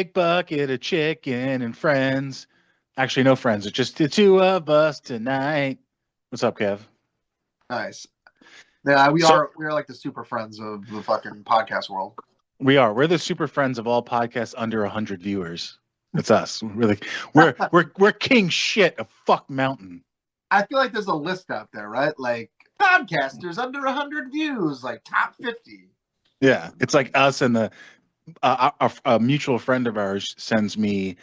big bucket of chicken and friends. Actually, no friends. It's just the two of us tonight. What's up, Kev? Nice. Yeah, we So are like the super friends of the fucking podcast world. we're the super friends of all podcasts under 100 viewers. That's us. We're king shit of fuck mountain. I feel like there's a list out there, right? Like podcasters under 100 views, like top 50. Yeah, it's like us and a mutual friend of ours sends me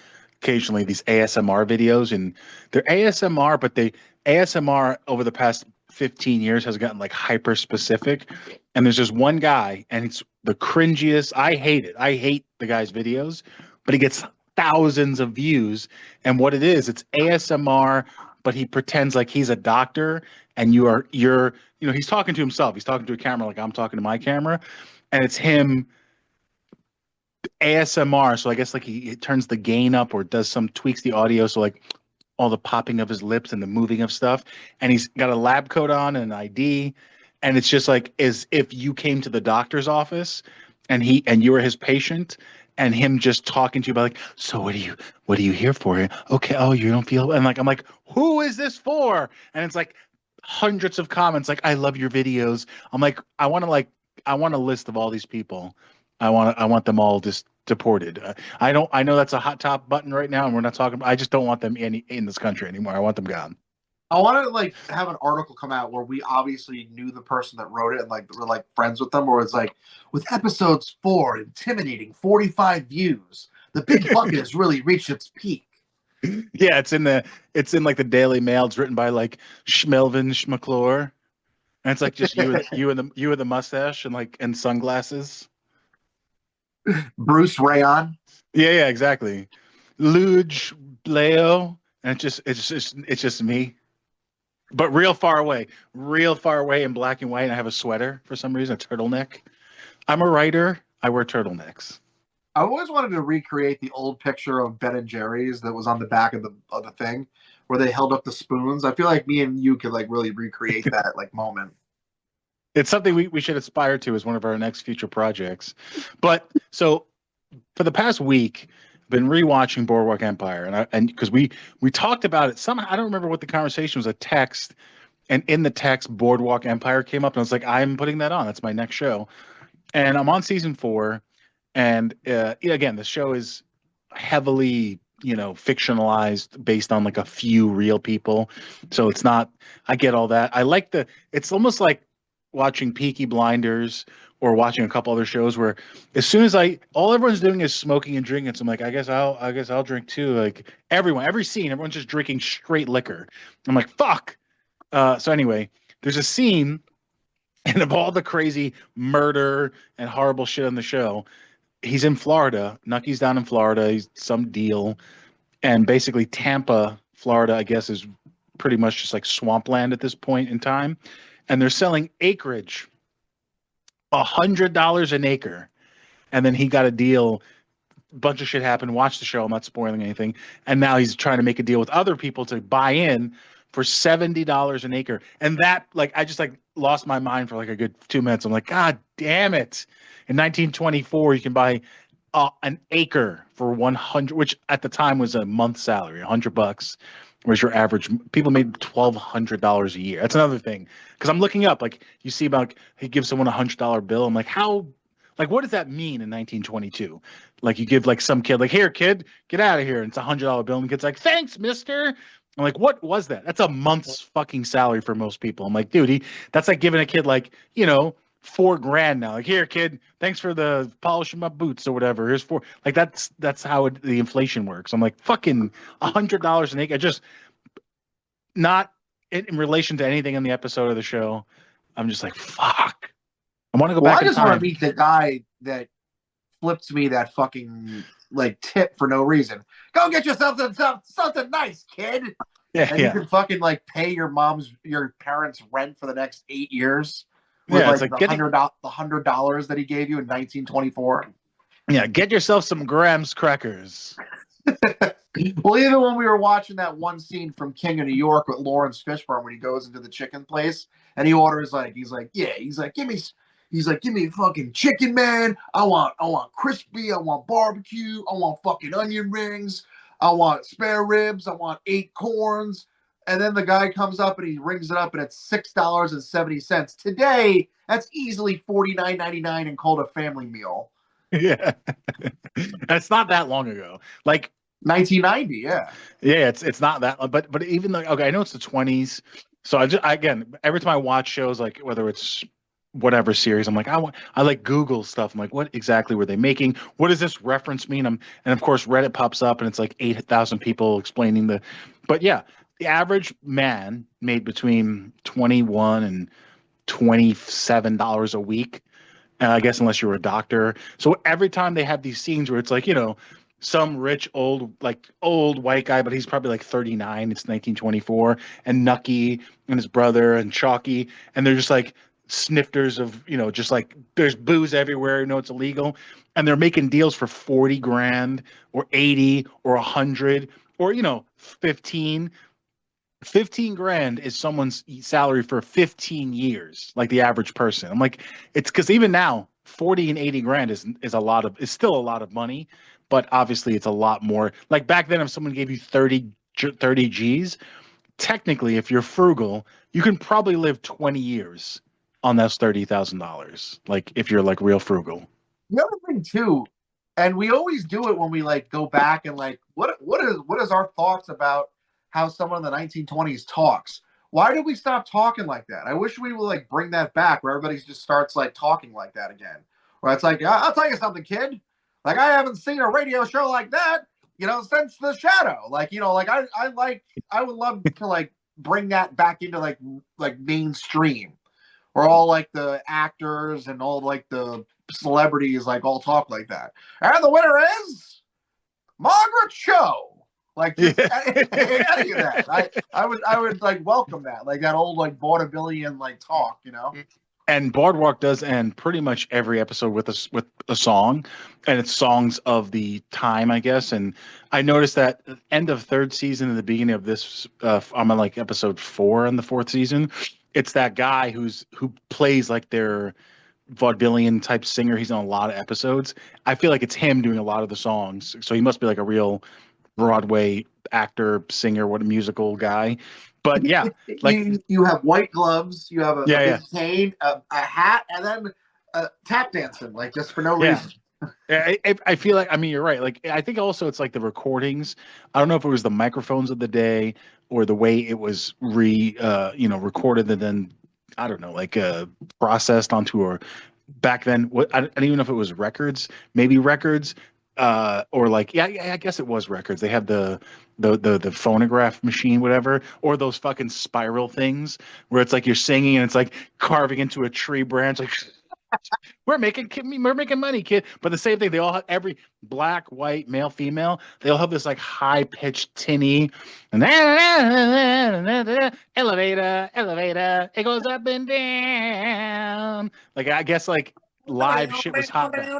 occasionally these ASMR videos, and they're ASMR, but they ASMR over the past 15 years has gotten like hyper specific. And there's just one guy, and it's the cringiest. I hate it. I hate the guy's videos, but he gets thousands of views. And what it is, it's ASMR, but he pretends like he's a doctor, and he's talking to himself. He's talking to a camera like I'm talking to my camera, and it's him ASMR. So I guess like he turns the gain up or does some tweaks the audio. So like all the popping of his lips and the moving of stuff. And he's got a lab coat on and an ID. And it's just like as if you came to the doctor's office and you were his patient and him just talking to you about like, so what are you here for? Okay, oh, you don't feel, and like I'm like, who is this for? And it's like hundreds of comments like, I love your videos. I'm like, I want a list of all these people. I want them all just deported. I know that's a hot top button right now, and we're not talking. I just don't want them in this country anymore. I want them gone. I want to like have an article come out where we obviously knew the person that wrote it and like we're like friends with them, where it's like with episodes 4 intimidating 45 views, the big bucket has really reached its peak. Yeah, it's in like the Daily Mail. It's written by like Schmelvin Schmclure, and it's like just you and the mustache and like and sunglasses. Bruce Rayon. Yeah, exactly. Luge Leo, and it's just me, but real far away in black and white. And I have a sweater for some reason, a turtleneck. I'm a writer. I wear turtlenecks. I always wanted to recreate the old picture of Ben and Jerry's that was on the back of the thing, where they held up the spoons. I feel like me and you could like really recreate that like moment. It's something we should aspire to as one of our next future projects. But so for the past week, I've been rewatching Boardwalk Empire, and because we talked about it somehow, I don't remember what the conversation was. A text, and in the text, Boardwalk Empire came up, and I was like, I'm putting that on. That's my next show, and I'm on season 4, and again, the show is heavily fictionalized based on like a few real people, so it's not. I get all that. I like it's almost like watching Peaky Blinders or watching a couple other shows where as soon as all everyone's doing is smoking and drinking. So I'm like, I guess I'll drink too. Like every scene, everyone's just drinking straight liquor. I'm like, fuck. So anyway, there's a scene, and of all the crazy murder and horrible shit on the show, he's in Florida. Nucky's down in Florida. He's some deal. And basically Tampa, Florida, I guess, is pretty much just like swampland at this point in time. And they're selling acreage, $100 an acre. And then he got a deal. A bunch of shit happened. Watch the show. I'm not spoiling anything. And now he's trying to make a deal with other people to buy in for $70 an acre. And that, like, I just like lost my mind for like a good 2 minutes. I'm like, God damn it. In 1924, you can buy an acre for 100, which at the time was a month's salary, $100. Whereas your average people made $1,200 a year. That's another thing. Because I'm looking up, like you see about like, he gives someone $100 bill. I'm like, how, like, what does that mean in 1922? Like you give like some kid, like, here, kid, get out of here. And it's $100 bill. And the kid's like, thanks, mister. I'm like, what was that? That's a month's fucking salary for most people. I'm like, dude, that's like giving a kid like, $4,000 now. Like, here, kid, thanks for the polishing my boots or whatever. Here's four. Like that's how the inflation works. I'm like, fucking $100 an acre. Just not in relation to anything in the episode of the show. I'm just like, fuck. I want to go back in I just time. want to meet the guy that flips me that fucking like tip for no reason. Go get yourself something nice, kid. Yeah, and you can fucking like pay your parents' rent for the next 8 years. With it's like the $100 that he gave you in 1924. Yeah, get yourself some Graham's crackers. Well, even when we were watching that one scene from King of New York with Lawrence Fishburne when he goes into the chicken place and he orders give me He's like, give me fucking chicken, man. I want crispy. I want barbecue. I want fucking onion rings. I want spare ribs. I want 8 corns. And then the guy comes up and he rings it up and it's $6.70. Today, that's easily $49.99 and called a family meal. Yeah. It's not that long ago. Like 1990, yeah. Yeah, it's not that, but even like, okay, I know it's the 20s. So again, every time I watch shows, like whether it's whatever series, I'm like, I like Google stuff. I'm like, what exactly were they making? What does this reference mean? And of course Reddit pops up and it's like 8,000 people explaining but yeah, the average man made between 21 and $27 a week. I guess unless you're a doctor. So every time they have these scenes where it's like, some rich old white guy, but he's probably like 39. It's 1924, and Nucky and his brother and Chalky, and they're just like snifters of, just like there's booze everywhere. It's illegal, and they're making deals for 40 grand or 80 or 100 or 15 grand is someone's salary for 15 years, like the average person. I'm like, it's because even now 40 and 80 grand is still a lot of money, but obviously it's a lot more. Like back then, if someone gave you 30 G's, technically, if you're frugal, you can probably live 20 years on those $30,000. Like if you're like real frugal. The other thing too, and we always do it when we like go back and like, what is our thoughts about how someone in the 1920s talks? Why did we stop talking like that? I wish we would like bring that back where everybody just starts like talking like that again. Where it's like, I'll tell you something, kid. Like I haven't seen a radio show like that, since The Shadow. Like, like I would love to like bring that back into like mainstream, where all like the actors and all like the celebrities like all talk like that. And the winner is Margaret Cho. Like just any of that. I would like welcome that. Like that old like vaudevillian like talk, And Boardwalk does end pretty much every episode with a song, and it's songs of the time, I guess. And I noticed that at the end of 3rd season and the beginning of this, I'm on like episode 4 in the 4th season. It's that guy who plays like their vaudevillian type singer. He's on a lot of episodes. I feel like it's him doing a lot of the songs. So he must be like a real Broadway actor, singer, what a musical guy. But yeah, like you have white gloves, you have a yeah. big cane, a hat, and then tap dancing, like just for no reason. Yeah, I feel like, I mean, you're right. Like, I think also it's like the recordings. I don't know if it was the microphones of the day or the way it was recorded and then, I don't know, like processed onto back then. I don't even know if it was records, maybe records, or like, I guess it was records. They had the phonograph machine, whatever, or those fucking spiral things where it's like you're singing and it's like carving into a tree branch, like. We're making money, kid. But the same thing, they all have every black, white, male, female. They all have this like high pitched tinny, and elevator, it goes up and down. Like I guess like live shit was hot. Yeah.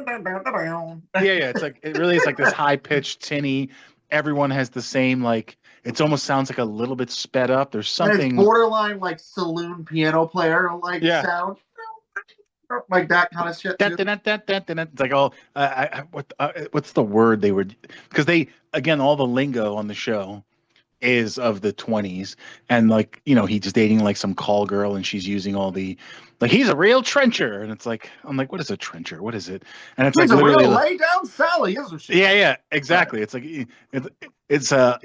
It's like it really is like this high pitched tinny. Everyone has the same like. It almost sounds like a little bit sped up. There's something and it's borderline like saloon piano player like sound. Like that kind of shit. It's like what's the word they were? Because all the lingo on the show is of the 20s, and like he's dating like some call girl, and she's using all the like he's a real trencher, and it's like I'm like, what is a trencher? What is it? And it's he's like a literally real lay down Sally, isn't she? Yeah, exactly. It's like it's a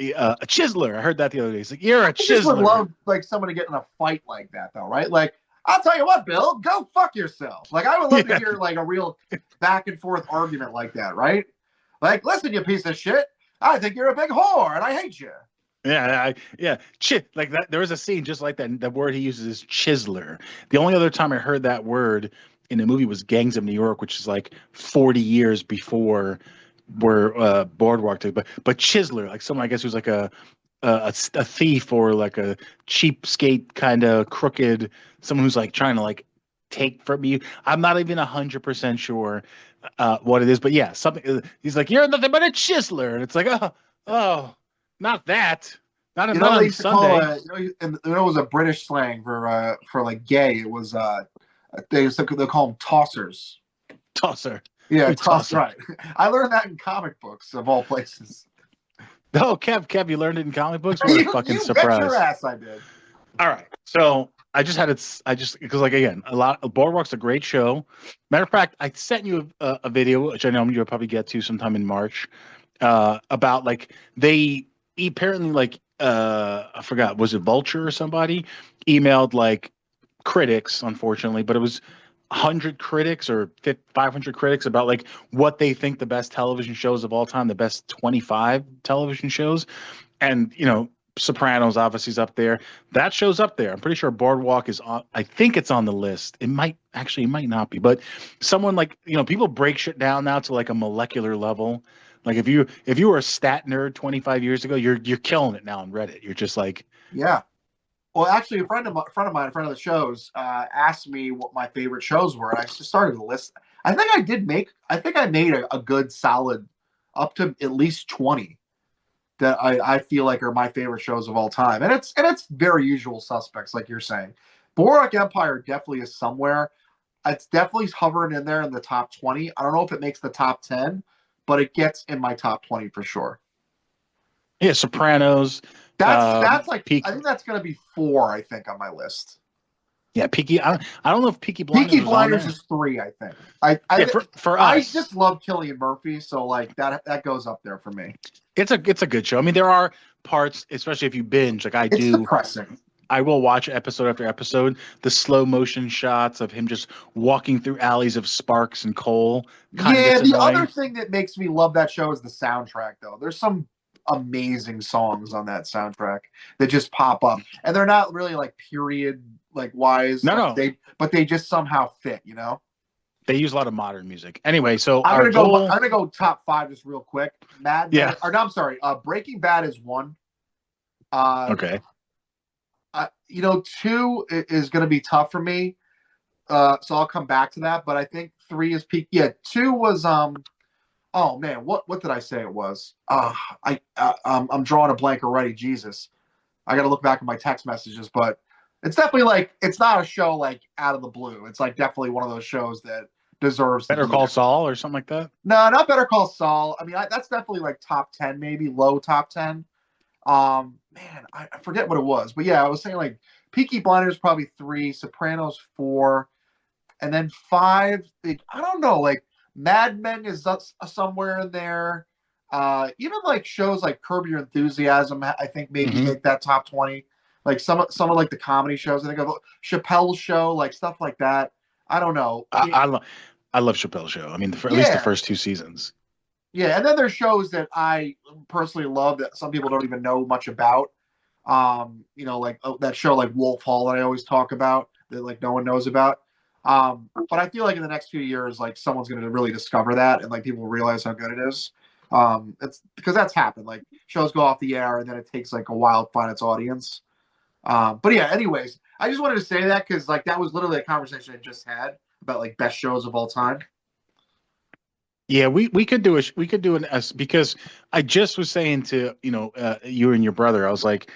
chiseler. I heard that the other day. It's like you're a chiseler. I just would love like someone to get in a fight like that, though, right? Like. I'll tell you what, Bill, go fuck yourself. Like, I would love to hear, like, a real back and forth argument like that, right? Like, listen, you piece of shit. I think you're a big whore, and I hate you. Yeah. Like that. There was a scene just like that. The word he uses is chiseler. The only other time I heard that word in the movie was Gangs of New York, which is like 40 years before where Boardwalk did. But chiseler, like someone, I guess, who's like a thief or like a cheapskate kind of crooked, someone who's like trying to like take from you. I'm not even 100% sure what it is, but yeah, something. He's like, you're nothing but a chiseler, and it's like, oh, not that, not on Sunday. It was a British slang for like gay. It was They call them tossers. Tosser. Yeah, toss Tosser. right. I learned that in comic books of all places. Oh, Kev, you learned it in comic books? What a fucking You bet your surprise. ass I did. All right. So I just had it. I just, because like, again, Boardwalk's a great show. Matter of fact, I sent you a video, which I know you'll probably get to sometime in March, about like they apparently like, I forgot, was it Vulture or somebody emailed like critics, unfortunately, but it was 100 critics or 500 critics about like what they think the best television shows of all time, the best 25 television shows. And, Sopranos obviously is up there. That show's up there. I'm pretty sure Boardwalk is on. I think it's on the list. It might not be, but someone like, people break shit down now to like a molecular level. Like if you were a stat nerd 25 years ago, you're killing it now on Reddit. You're just like, Yeah. Well, actually, a friend of mine, a friend of the shows, asked me what my favorite shows were, and I just started to list. I think I made a good solid up to at least 20 that I feel like are my favorite shows of all time, and it's very usual suspects, like you're saying. Boardwalk Empire definitely is somewhere. It's definitely hovering in there in the top 20. I don't know if it makes the top 10, but it gets in my top 20 for sure. yeah, Sopranos. That's like Peak. I think that's going to be 4. I think on my list. Yeah, Peaky. I don't know if Peaky Blinders Peaky was on Blinders there. is 3, I think. Yeah, for I us, just love Cillian Murphy, so like that goes up there for me. it's a good show. I mean, there are parts, especially if you binge, like I It's do. depressing. I will watch episode after episode. The slow motion shots of him just walking through alleys of sparks and coal kind of Yeah, gets the annoying. other thing that makes me love that show is the soundtrack, though. There's some amazing songs on that soundtrack that just pop up, and they're not really like period like wise. No, Like no, but they just somehow fit, you know. they use a lot of modern music. Anyway, so I'm our gonna go. goal. I'm gonna go top 5 just real quick. Mad Yeah. Men, or no, I'm sorry. Breaking Bad is 1. Okay. 2 is going to be tough for me. So I'll come back to that. But I think 3 is peak. Yeah, 2 was Oh man, what did I say it was? I'm drawing a blank already. Jesus, I got to look back at my text messages. But it's definitely like it's not a show like out of the blue. It's like definitely one of those shows that deserves Better to be Call there. Saul or something like that. No, not Better Call Saul. I mean, that's definitely like top 10, maybe low top 10. Man, I forget what it was, but yeah, I was saying like Peaky Blinders probably 3, Sopranos 4, and then 5. I don't know, like Mad Men is somewhere in there. Even like shows like Curb Your Enthusiasm, I think maybe make that top 20. Like some of like the comedy shows, I think of Chappelle's Show, like stuff like that. I don't know. I love Chappelle's Show. I mean, at least the first 2 seasons. Yeah, and then there's shows that I personally love that some people don't even know much about. Like that show like Wolf Hall that I always talk about that like no one knows about. But I feel like in the next few years, like someone's going to really discover that and like people realize how good it is. It's because that's happened. Like shows go off the air and then it takes like a while to find its audience. But yeah, anyways, I just wanted to say that because like that was literally a conversation I just had about like best shows of all time. Yeah, we could do because I just was saying to you and your brother, I was like,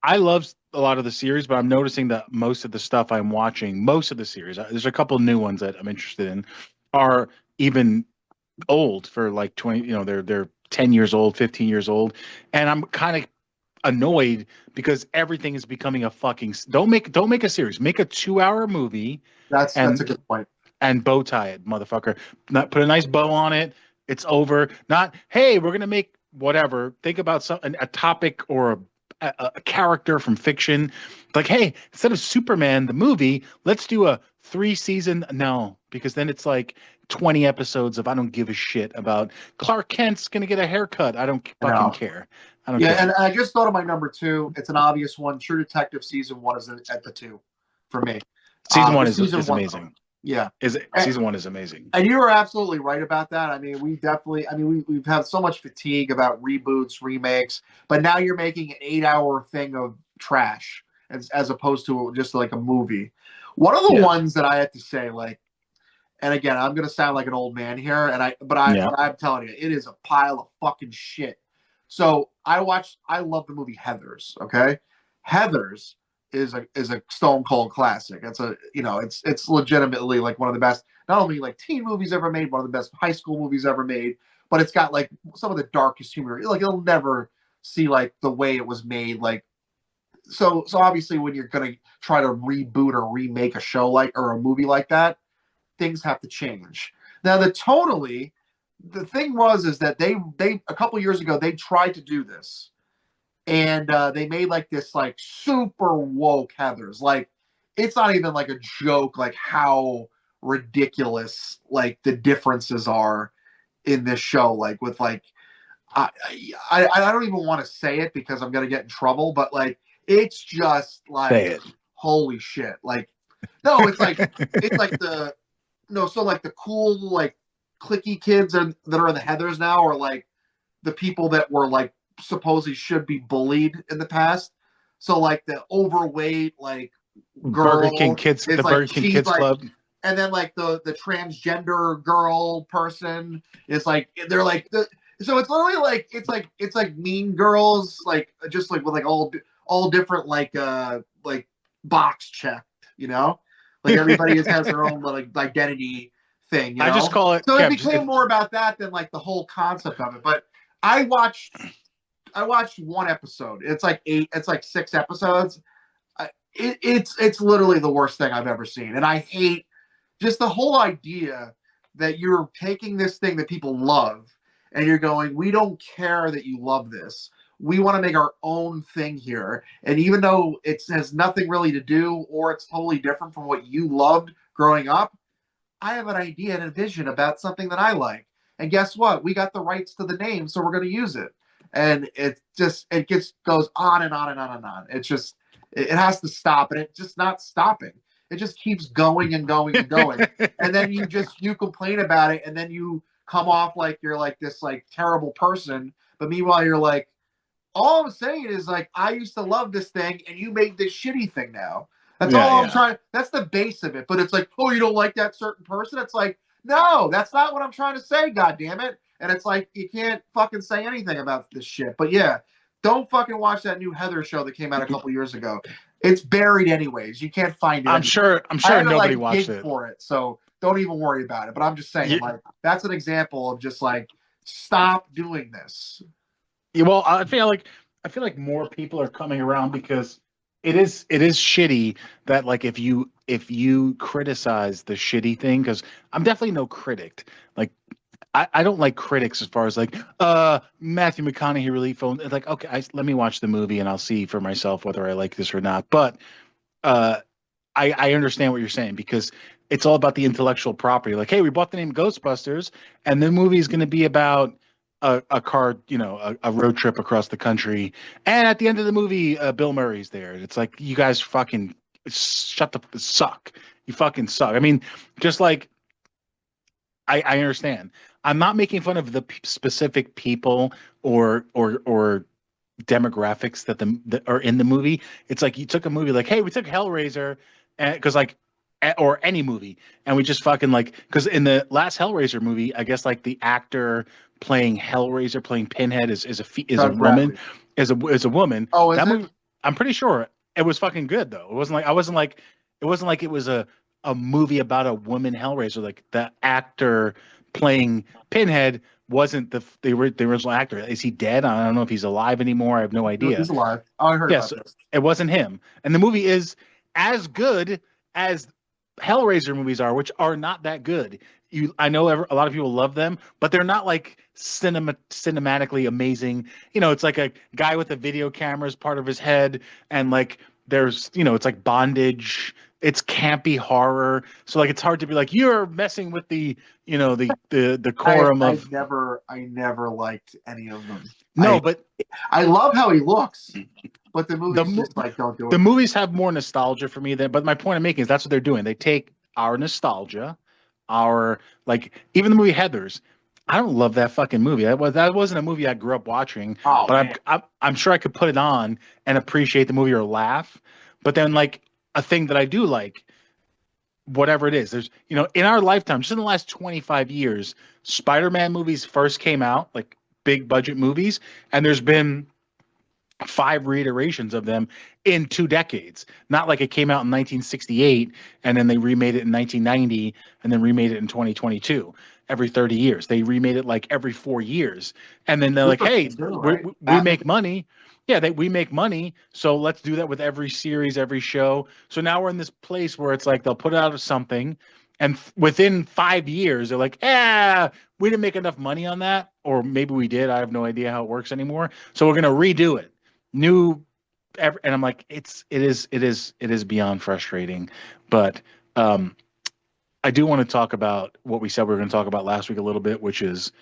I love a lot of the series, but I'm noticing that most of the stuff I'm watching, most of the series, there's a couple new ones that I'm interested in, are even old for like 20. They're 10 years old, 15 years old, and I'm kind of annoyed because everything is becoming a fucking. Don't make a series, make a 2-hour movie. That's a good point. And bow tie it, motherfucker. Not put a nice bow on it. It's over. Not, hey, we're gonna make whatever. Think about a topic or a character from fiction. Like, hey, instead of Superman the movie, let's do a 3-season. No, because then it's like 20 episodes of I don't give a shit about Clark Kent's gonna get a haircut. I don't fucking care. I don't care. And I just thought of my number 2. It's an obvious one. True Detective season 1 is at the 2 for me. Season 1 is amazing. Yeah, Season 1 is amazing. And you were absolutely right about that. I mean, we've had so much fatigue about reboots, remakes, but now you're making an 8-hour thing of trash as opposed to just like a movie. One of the ones that I have to say, like, and again, I'm gonna sound like an old man here, but I'm telling you, it is a pile of fucking shit. So I love the movie Heathers. Okay, Heathers is a stone cold classic. It's a it's legitimately like one of the best, not only like teen movies ever made, one of the best high school movies ever made, but it's got like some of the darkest humor. Like you'll never see like the way it was made. Like so obviously when you're gonna try to reboot or remake a show like or a movie like that, things have to change. Now the thing was is that they a couple years ago they tried to do this, and they made like this like super woke Heathers. Like it's not even like a joke like how ridiculous like the differences are in this show. Like with like I don't even want to say it because I'm gonna get in trouble, but like it's just Say like it. holy shit. Like no, it's like the no, so like the cool like clicky kids that are in the Heathers now are like the people that were like supposedly should be bullied in the past. So like the overweight like Burger King girl kids, is the like Burger King she's Kids like, Club. and then like the transgender girl person is like they're like the so it's literally like it's like Mean Girls like just like with like all different like box checked, you know, like everybody has their own like identity thing, you I just know. call it So it Kev. became more about that than like the whole concept of it. But I watched I watched one episode. It's like it's like 6 episodes. It's literally the worst thing I've ever seen, and I hate just the whole idea that you're taking this thing that people love and you're going, we don't care that you love this. We want to make our own thing here. And even though it has nothing really to do or it's totally different from what you loved growing up, I have an idea and a vision about something that I like. And guess what? We got the rights to the name, so we're going to use it. And it just goes on and on and on and on. It's just it has to stop, and it's just not stopping. It just keeps going and going and going. And then you complain about it, and then you come off like you're like this like terrible person. But meanwhile, you're like, all I'm saying is like I used to love this thing, and you made this shitty thing now. That's Yeah, all I'm yeah. trying. That's the base of it. But it's like, oh, you don't like that certain person. It's like, no, that's not what I'm trying to say. God damn it! And it's like you can't fucking say anything about this shit. But yeah, don't fucking watch that new Heather show that came out a couple years ago. It's buried anyways. You can't find it I'm anymore. sure. I'm I sure had to nobody like watched dig it. for it, so don't even worry about it. But I'm just saying, You, like, that's an example of just like, stop doing this. well, I feel like more people are coming around because it is shitty that like if you criticize the shitty thing, because I'm definitely no critic. Like I don't like critics as far as like Matthew McConaughey really phoned. It's like okay, let me watch the movie and I'll see for myself whether I like this or not. But uh, I understand what you're saying because it's all about the intellectual property. Like, hey, we bought the name Ghostbusters, and the movie is going to be about a car, a road trip across the country. And at the end of the movie, Bill Murray's there. It's like you guys fucking shut the suck. You fucking suck. I mean, just like I understand. I'm not making fun of the specific people or demographics that are in the movie. It's like you took a movie like, hey, we took Hellraiser, because like, or any movie, and we just fucking like, because in the last Hellraiser movie, I guess like the actor playing Hellraiser, playing Pinhead, is a Doug woman, Bradley. is a woman. Oh, is That it? movie, I'm pretty sure it was fucking good though. It wasn't like it was a movie about a woman Hellraiser. Like the actor playing Pinhead wasn't the original actor. Is he dead? I don't know if he's alive anymore. I have no idea. He's alive. Oh, I heard Yes, about this. it wasn't him. And the movie is as good as Hellraiser movies are, which are not that good. I know a lot of people love them, but they're not like cinematically amazing. It's like a guy with a video camera as part of his head, and like there's, it's like bondage. It's campy horror, so like it's hard to be like you're messing with the decorum of. I never liked any of them. No, but I love how he looks, but the the movies just like don't do the it for me. movies have more nostalgia for me than. But my point I'm making is that's what they're doing. They take our nostalgia, our like even the movie Heathers. I don't love that fucking movie. That wasn't a movie I grew up watching. Oh But man, I'm sure I could put it on and appreciate the movie or laugh. But then like a thing that I do like, whatever it is, there's in our lifetime, just in the last 25 years, Spider-Man movies first came out, like big budget movies, and there's been 5 reiterations of them in 2 decades. Not like it came out in 1968 and then they remade it in 1990 and then remade it in 2022. Every 30 years, they remade it like every 4 years, and then they're like, "Hey, right? we make money." Yeah, we make money, so let's do that with every series, every show. So now we're in this place where it's like they'll put out something, and within 5 years, they're like, we didn't make enough money on that, or maybe we did. I have no idea how it works anymore. So we're gonna redo it, new, and I'm like, it is beyond frustrating, but I do want to talk about what we said we were going to talk about last week a little bit, which is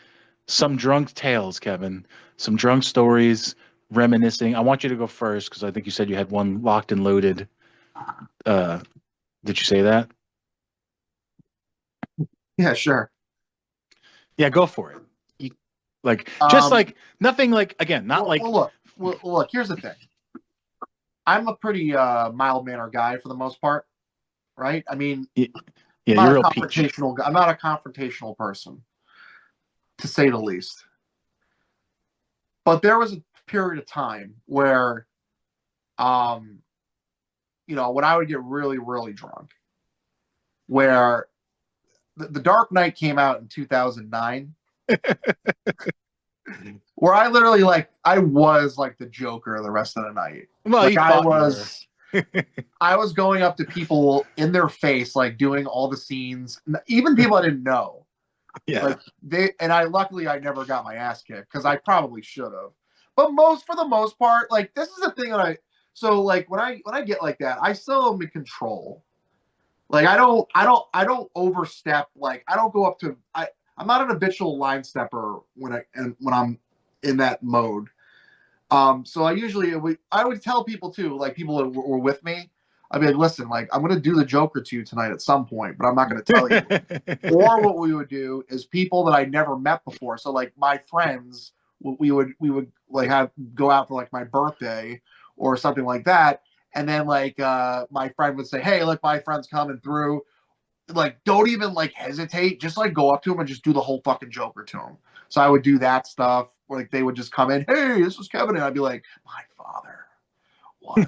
some drunk tales, Kevin, some drunk stories, reminiscing. I want you to go first because I think you said you had one locked and loaded. Did you say that? Yeah, sure. Yeah, go for it. Just like nothing, like, again, not like. Look. Here's the thing. I'm a pretty mild mannered guy for the most part, right? I mean, Yeah, I'm you're not real a peach. I'm not a confrontational person, to say the least. But there was a period of time where, when I would get really, really drunk, where the Dark Knight came out in 2009, where I literally I was like the Joker the rest of the night. Well, Like you I thought you was. I was going up to people in their face, like doing all the scenes, even people I didn't know. Yeah. Luckily I never got my ass kicked because I probably should have. But for the most part, this is the thing that when I get like that, I still am in control. Like I don't overstep. Like I don't go up to I'm not an habitual line stepper when I'm in that mode. So I would tell people too, like people that were with me, I'd be like, listen, like I'm gonna do the Joker to you tonight at some point, but I'm not gonna tell you. Or what we would do is people that I never met before. So like my friends, we would like have go out for like my birthday or something like that, and then my friend would say, hey, look, my friend's coming through. Like don't even hesitate, just go up to him and just do the whole fucking Joker to him. So I would do that stuff. Like they would just come in, hey, this is Kevin, and I'd be like, my father was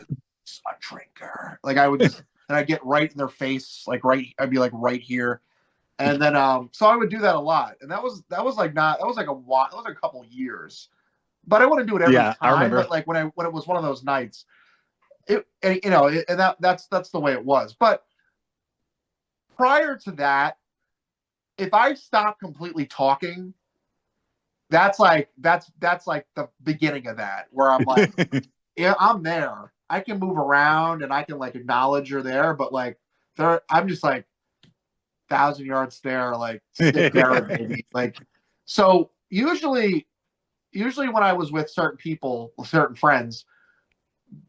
a drinker. Like I would just, and I'd get right in their face, I'd be like right here, and then so I would do that a lot, and that was like not that was like a while, that was like a couple years, but I wouldn't do it every Yeah, I time. remember. But when it was one of those nights, that's the way it was. But prior to that, if I stop completely talking, that's like the beginning of that, where I'm like, yeah, I'm there. I can move around and I can acknowledge you're there, but I'm just 1,000 yard stare, stick there, baby. So usually when I was with certain people, certain friends,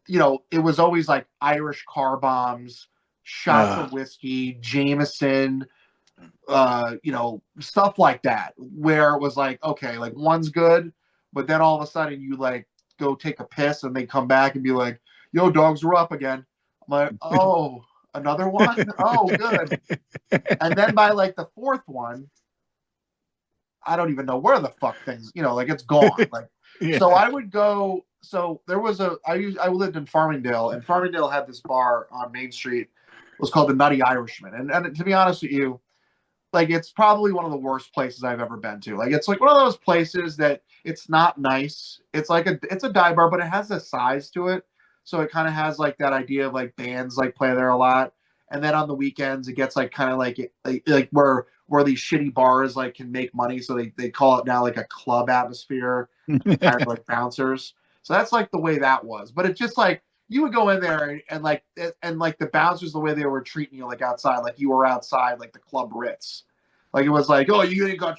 it was always Irish car bombs, shots of whiskey, Jameson, stuff like that, where it was okay, one's good, but then all of a sudden you go take a piss and they come back and be like, yo, dogs are up again. I'm like, oh, another one? Oh, good. And then by the fourth one, I don't even know where the fuck things, it's gone. Yeah. So I would go. So there was I lived in Farmingdale, and Farmingdale had this bar on Main Street. It was called the Nutty Irishman. And to be honest with you, it's probably one of the worst places I've ever been to. It's one of those places that it's not nice. It's it's a dive bar, but it has a size to it. So it kind of has that idea of bands play there a lot. And then on the weekends, it gets kind of where these shitty bars can make money. So they call it now a club atmosphere, kind of bouncers. So that's the way that was. But it's just you would go in there and the bouncers, the way they were treating you outside, you were outside the Club Ritz. It was oh, you ain't got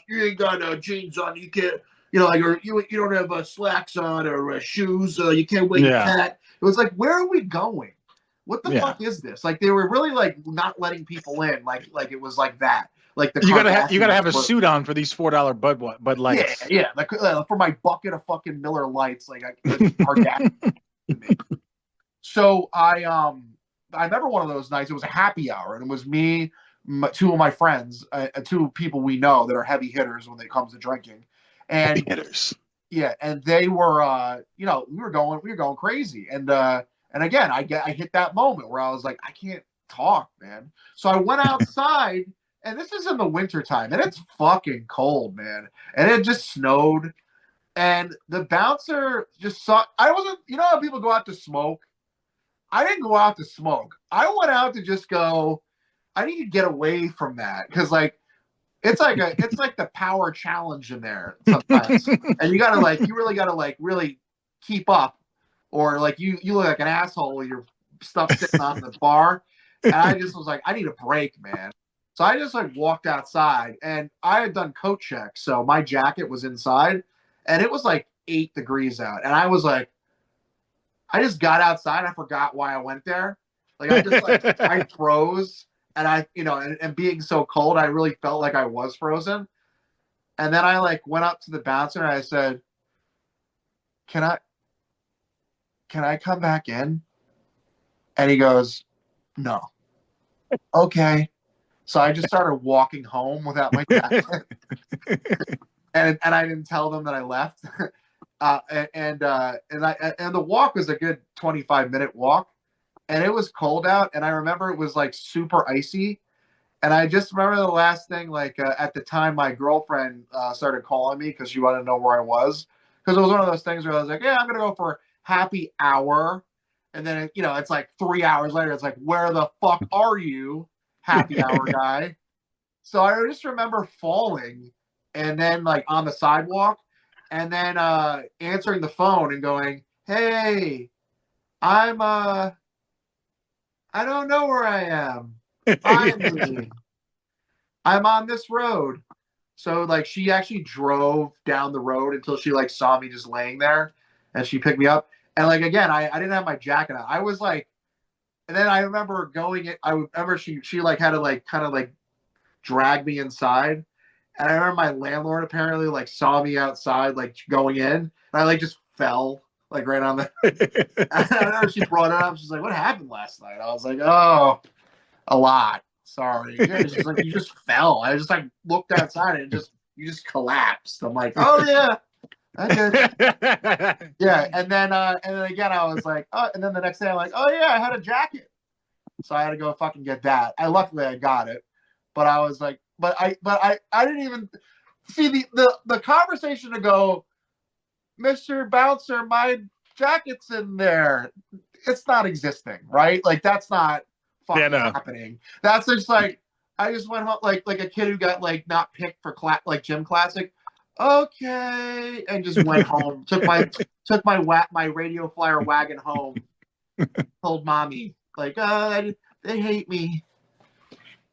jeans on, you can't, or you don't have slacks on or shoes, you can't wear your cat. It was where are we going? What the fuck is this? They were really not letting people in, it was that. You gotta have a suit on for these $4 Bud Lights. Yeah. For my bucket of fucking Miller Lights, So I remember one of those nights. It was a happy hour, and it was me, two of my friends, two people we know that are heavy hitters when it comes to drinking. And Heavy hitters. yeah, and they were, we were going crazy, and again, I hit that moment where I was like, I can't talk, man. So I went outside, and this is in the wintertime, and it's fucking cold, man, and it just snowed, and the bouncer just saw. I wasn't, how people go out to smoke. I didn't go out to smoke. I went out to just go. I need to get away from that because like it's like the power challenge in there sometimes, and you really gotta like really keep up, or like you look like an asshole with your stuff sitting on the bar, and I just was like, I need a break, man. So I just like walked outside, and I had done coat check, so my jacket was inside, and it was like 8 degrees out, and I was like, I just got outside, I forgot why I went there, like I just like I froze. And and being so cold, I really felt like I was frozen. And then I like went up to the bouncer and I said, can I come back in? And he goes, no. Okay. So I just started walking home without my jacket. and I didn't tell them that I left. And the walk was a good 25-minute walk. And it was cold out, and I remember it was like super icy. And I just remember the last thing, like at the time, my girlfriend started calling me because she wanted to know where I was. Because it was one of those things where I was like, yeah, I'm gonna go for happy hour, and then it's like 3 hours later, it's like, where the fuck are you, happy hour guy? So I just remember falling, and then like on the sidewalk, and then answering the phone and going, hey, I don't know where I am. I'm on this road. So like she actually drove down the road until she like saw me just laying there, and she picked me up. And like again, I didn't have my jacket on. I was like, and then I remember going in, I remember she like had to like kind of like drag me inside. And I remember my landlord apparently like saw me outside like going in, and I like just fell like right on the. I remember she brought it up. She's like, "What happened last night?" I was like, "Oh, a lot. Sorry." She's like, "You just fell." I just like looked outside and you just collapsed. I'm like, "Oh yeah, I did." Yeah, and then again I was like, "Oh," and then the next day I'm like, "Oh yeah, I had a jacket," so I had to go fucking get that. Luckily I got it, but I was like, I didn't even see the conversation to go, Mr. Bouncer, my jacket's in there. It's not existing, right? Like that's not fucking happening. That's just like I just went home like a kid who got like not picked for like gym classic. Okay, and just went home. Took my radio flyer wagon home. Told mommy like, they hate me.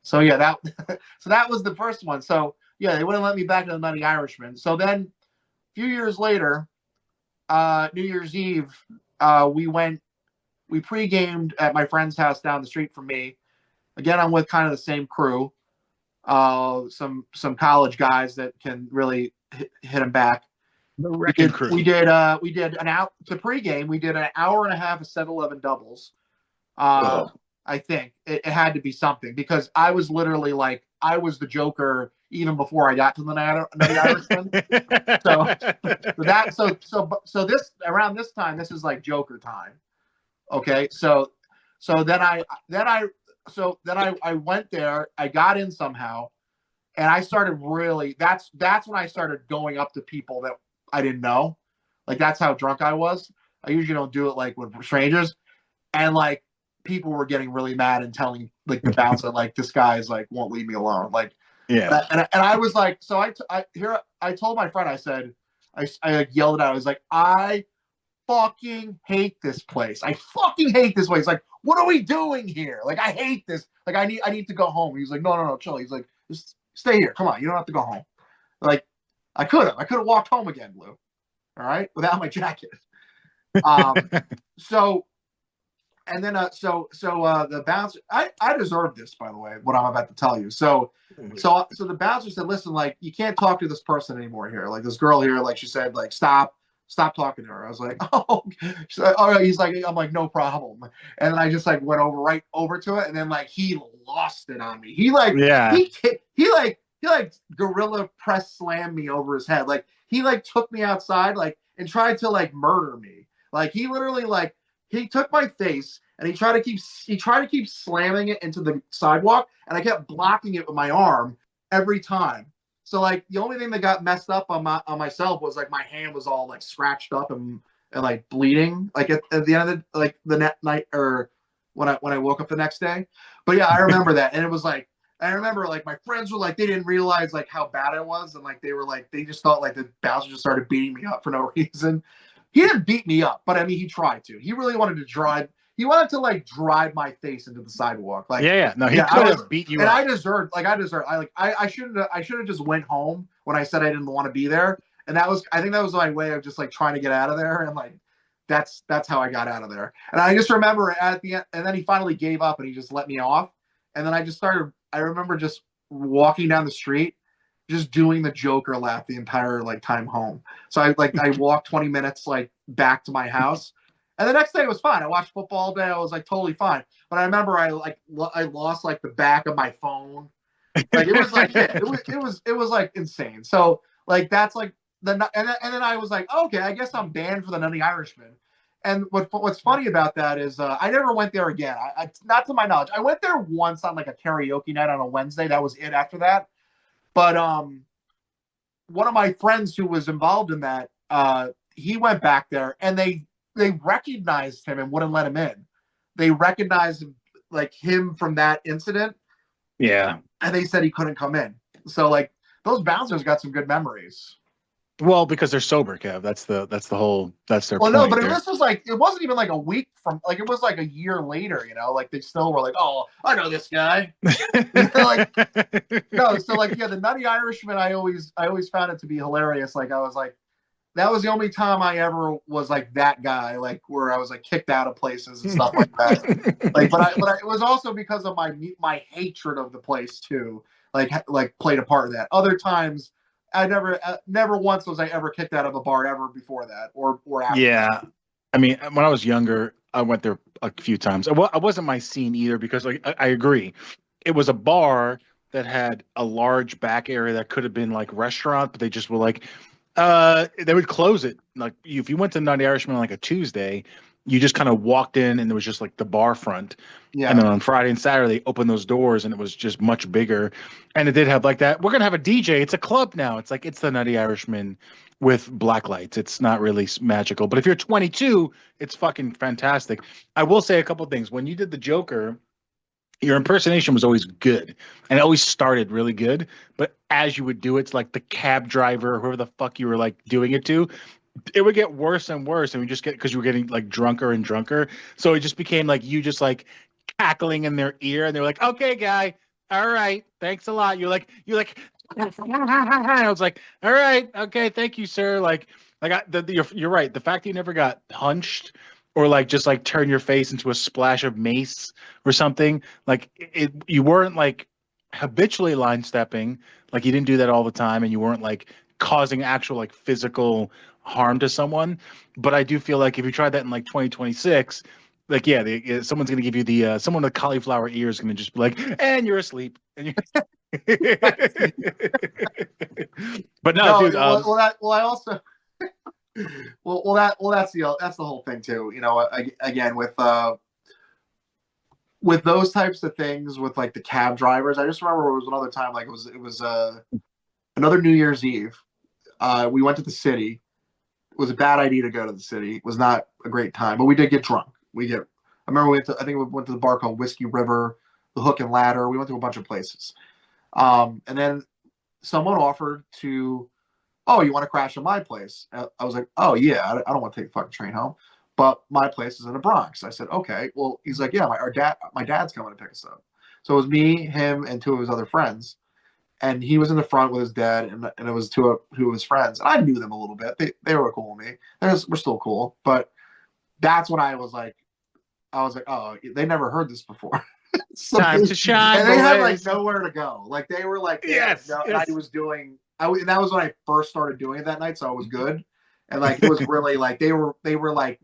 So yeah, that was the first one. So yeah, they wouldn't let me back to the Nutty Irishman. So then a few years later, New Year's Eve, we pre-gamed at my friend's house down the street from me. Again, I'm with kind of the same crew, some college guys that can really hit them back. The wrecking crew. We did an out to pregame. We did an hour and a half of 7-Eleven doubles. I think it had to be something because I was literally like I was the Joker even before I got to the Nutty Irishman. So this around this time, this is like Joker time. Okay, so then I went there. I got in somehow, and I started really. That's when I started going up to people that I didn't know. Like that's how drunk I was. I usually don't do it like with strangers, and like people were getting really mad and telling like the bouncer like this guy is like won't leave me alone. Like yeah, and I was like, so I told my friend, I said I like yelled it out. I was like, I fucking hate this place. I fucking hate this place. Like, what are we doing here? Like, I hate this. Like, I need to go home. He's like, no, chill. He's like, just stay here. Come on, you don't have to go home. Like, I could have walked home again, Lou. All right, without my jacket. So, and then the bouncer. I deserve this, by the way. What I'm about to tell you. So the bouncer said, listen, like, you can't talk to this person anymore here. Like, this girl here, like, she said, like, stop talking to her. I was like, oh, she's like, all right. He's like, I'm like, no problem. And then I just like went right over to it. And then like, he lost it on me. He like, he like gorilla press slammed me over his head. Like he like took me outside like and tried to like murder me. Like he literally like he took my face and he tried to keep slamming it into the sidewalk, and I kept blocking it with my arm every time. So like the only thing that got messed up on myself was like my hand was all like scratched up and like bleeding like at the end of the like the night or when I woke up the next day. But yeah, I remember that, and it was like I remember like my friends were like they didn't realize like how bad it was, and like they were like they just thought like the bouncer just started beating me up for no reason. He didn't beat me up, but I mean he tried to. He really wanted to drive. He wanted to like drive my face into the sidewalk. Like Yeah. No, he yeah, could have beat you and up. I deserved I should have just went home when I said I didn't want to be there. And I think that was my way of just like trying to get out of there, and like that's how I got out of there. And I just remember at the end, and then he finally gave up and he just let me off. And then I remember just walking down the street, just doing the Joker laugh the entire like time home. So I walked 20 minutes like back to my house. And the next day it was fine. I watched football all day. I was like totally fine. But I remember I lost like the back of my phone. Like it was like yeah, it was like insane. So like that's like and then I was like, okay, I guess I'm banned for the Nutty Irishman. And what's funny about that is I never went there again. I not to my knowledge. I went there once on like a karaoke night on a Wednesday. That was it after that. But one of my friends who was involved in that, he went back there and they recognized him and wouldn't let him in. They recognized like him from that incident. Yeah. And they said he couldn't come in. So like those bouncers got some good memories. Well, because they're sober, Kev. That's their Well, point. no, but this was like it wasn't even like a week from like it was like a year later, you know, like they still were like, oh, I know this guy. Like no, so like yeah, the Nutty Irishman, I always found it to be hilarious. Like I was like, that was the only time I ever was like that guy, like where I was like kicked out of places and stuff like that. Like, but it was also because of my hatred of the place too. Like played a part of that. Other times, I never once was I ever kicked out of a bar ever before that or after. Yeah. That. I mean, when I was younger, I went there a few times. I wasn't my scene either because like I agree. It was a bar that had a large back area that could have been like restaurant, but they just were like they would close it. Like if you went to Nutty Irishman on like a Tuesday, you just kind of walked in and there was just like the bar front. Yeah. And then on Friday and Saturday, they opened those doors and it was just much bigger. And it did have like that. We're gonna have a DJ. It's a club now. It's like it's the Nutty Irishman with black lights. It's not really magical. But if you're 22, it's fucking fantastic. I will say a couple things. When you did the Joker, your impersonation was always good and it always started really good, but as you would do it to like the cab driver or whoever the fuck you were like doing it to, it would get worse and worse, and we just get because you were getting like drunker and drunker, so it just became like you just like cackling in their ear and they're like, okay guy, all right, thanks a lot. You're like I was like, all right, okay, thank you sir. You're right, the fact that you never got punched or like just like turn your face into a splash of mace or something. Like you weren't like habitually line stepping, like you didn't do that all the time, and you weren't like causing actual like physical harm to someone. But I do feel like if you tried that in like 2026, like someone's gonna give you the someone with cauliflower ear is gonna just be like, and you're asleep, and you. But no, dude. I also. That's the whole thing too. You know, again with those types of things with like the cab drivers. I just remember it was another time like it was another New Year's Eve. We went to the city. It was a bad idea to go to the city. It was not a great time, but we did get drunk. I remember I think we went to the bar called Whiskey River, the Hook and Ladder. We went to a bunch of places. And then someone offered to, oh, you want to crash at my place? I was like, oh yeah, I don't want to take the fucking train home, but my place is in the Bronx. I said, okay. Well, he's like, yeah, my dad's coming to pick us up. So it was me, him, and two of his other friends, and he was in the front with his dad, and it was two of his friends, and I knew them a little bit. They were cool with me. We're still cool, but that's when I was like, oh, they never heard this before. So time to shine, and they had like nowhere to go. Like they were like, yes. And I was doing. And that was when I first started doing it that night, so I was good. And like it was really like they were like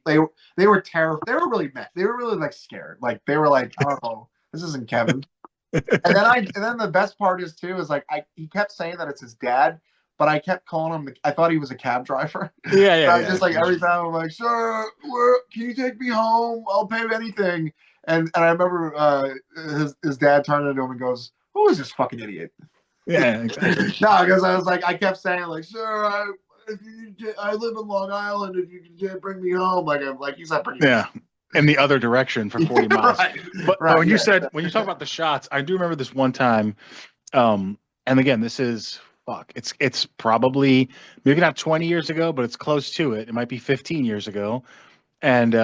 they were terrified. They were really mad. They were really like scared. Like they were like, oh, this isn't Kevin. And then the best part is too is like he kept saying that it's his dad, but I kept calling him. I thought he was a cab driver. Yeah, So yeah, I was just like yeah. every time I'm like, sir, can you take me home? I'll pay anything. And I remember his dad turned to him and goes, "Who is this fucking idiot?" Yeah, exactly. No, because I was like, I kept saying like, "Sir, I live in Long Island. If you can bring me home, like I'm like he's not bringing me." Yeah. In the other direction for 40 miles. Right, But right, when yeah. you talk about the shots, I do remember this one time. And again, this is fuck. It's probably maybe not 20 years ago, but it's close to it. It might be 15 years ago. And